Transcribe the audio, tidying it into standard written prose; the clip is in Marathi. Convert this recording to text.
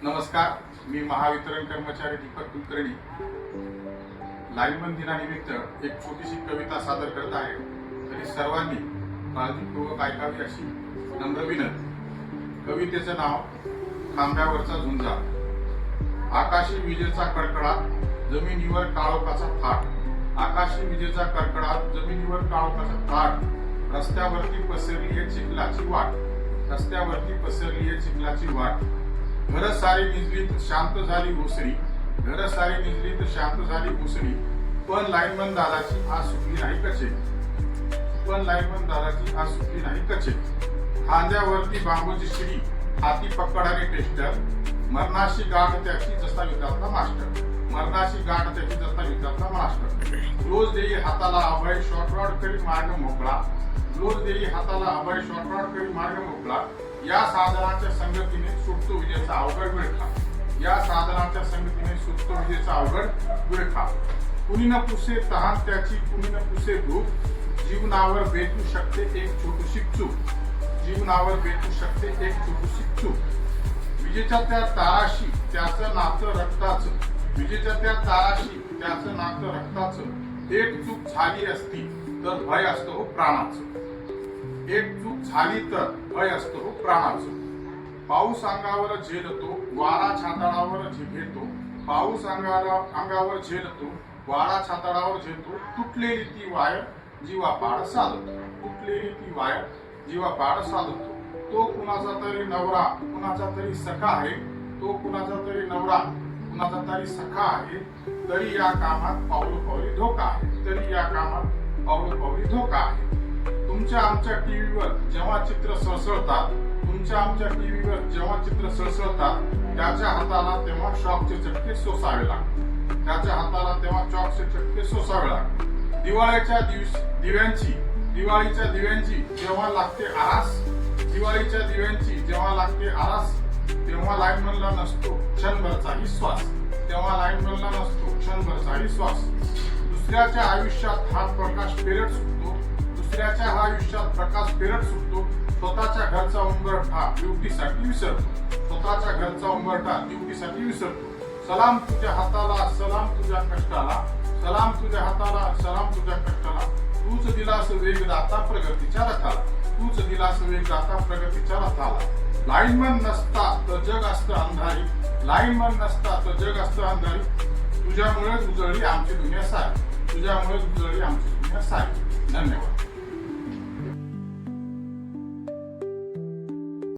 नमस्कार, मी महावितरण कर्मचारी दीपक कुलकर्णी लाईनमन दिनानिमित्त एक छोटीशी कविता सादर करत आहे. तरी सर्वांनी काळजीपूर्वक ऐकावी अशी नम्र विनंती. कवितेचं नाव खांब्यावरचा झुंजा. आकाशी विजेचा कडकडाट, जमिनीवर काळोखाचा थाट. आकाशी विजेचा कडकडाट, जमिनीवर काळोखाचा थाट. रस्त्यावरती पसरली आहे चिखलाची वाट. रस्त्यावरती पसरली आहे चिखलाची वाट. घर सारी निजलीत शांत झाली ओसरी. घर सारी निजलीत शांत झाली ओसरी. पण लाईनमन दादाची आज सुटली नाही कचे. पण लाईनमन दादाची आज सुटली नाही कचे. खांद्यावरती बांबूची शिडी, हाती पकडाने टेस्टर. मरणाशी गाठ त्याची जसा विचारला मास्टर. मरणाशी गाठ त्याची जसा विचारला मास्टर. रोज देई हाताला अभय शॉर्टरॉड करी मार्ग मोकळा. रोज देई हाताला अभय शॉर्टरॉड करी मार्ग मोकळा. या साधनाच्या संगतीने सुटतो विजेचा अवघड विळखा. या साधनाच्या संगतीने सुटतो विजेचा अवघड विळखा. कुणी न पुसे तहान त्याची, कुणी न पुसे भूक. जीवनावर बेतू शकते एक छोटीशी चूक. जीवनावर बेतू शकते एक छोटीशी चूक. विजेच्या त्या ताराशी त्याचं नातं रक्ताचं. विजेच्या त्या ताराशी त्याचं नातं रक्ताचं. एक चूक झाली असती तर भय असतो हो प्राणाचं. एक चूक झाली तर भय असतो हो प्राणाचं. पाऊस अंगावर झेलतो, वारा छाताळावर झेलतो. पाऊस अंगावर झेलतो, वारा छाताळावर झेलतो. तुटलेली ती वायर जीवा पाड साधतो. तुटलेली ती वायर जीवा पाड साधतो. तो कुणाचा तरी नवरा, कुणाचा तरी सखा आहे. तो कुणाचा तरी नवरा, कुणाचा तरी सखा आहे. तरी या कामात पावलोपावली धोका आहे. तरी या कामात पावलोपावली धोका आहे. तुमच्या आमच्या टीव्हीवर जेव्हा चित्र सळसळतात, तुमच्या आमच्या टीव्हीवर जेव्हा चित्र सळसळतात, त्याच्या हाताला तेव्हा शॉकचे चटके सोसावे लागतात. त्याच्या हाताला तेव्हा चॉकचे चटके सोसावे लागतात. दिवाळीच्या दिव्यांची जेव्हा लागते आरास. दिवाळीच्या दिव्यांची जेव्हा लागते आरास, तेव्हा लाईनमनला नसतो क्षणभरचाही श्वास. तेव्हा लाईनमनला नसतो क्षणभरचाही श्वास. दुसऱ्याच्या आयुष्यात हा प्रकाश पेरट सुटतो. दुसऱ्याच्या आयुष्यात प्रकाश पेरट सुटतो. स्वतःच्या घरचा उंबरठा ड्युटीसाठी विसरतो. स्वतःच्या घरचा उंबरठा ड्युटीसाठी विसरतो. सलाम तुझ्या हाताला, सलाम तुझ्या कष्टाला. सलाम तुझ्या हाताला, सलाम तुझ्या कष्टाला. तूच दिलास वेगदाता प्रगतीच्या रथाला. तूच दिलास वेगदाता प्रगतीच्या रथाला. लाईनमन नसता तर जग असतं अंधारी. लाईनमन नसता तर जग असतं अंधारी. तुझ्यामुळेच उजळली आमची दुनिया सारी. तुझ्यामुळेच उजळली आमची दुनिया सारी. धन्यवाद.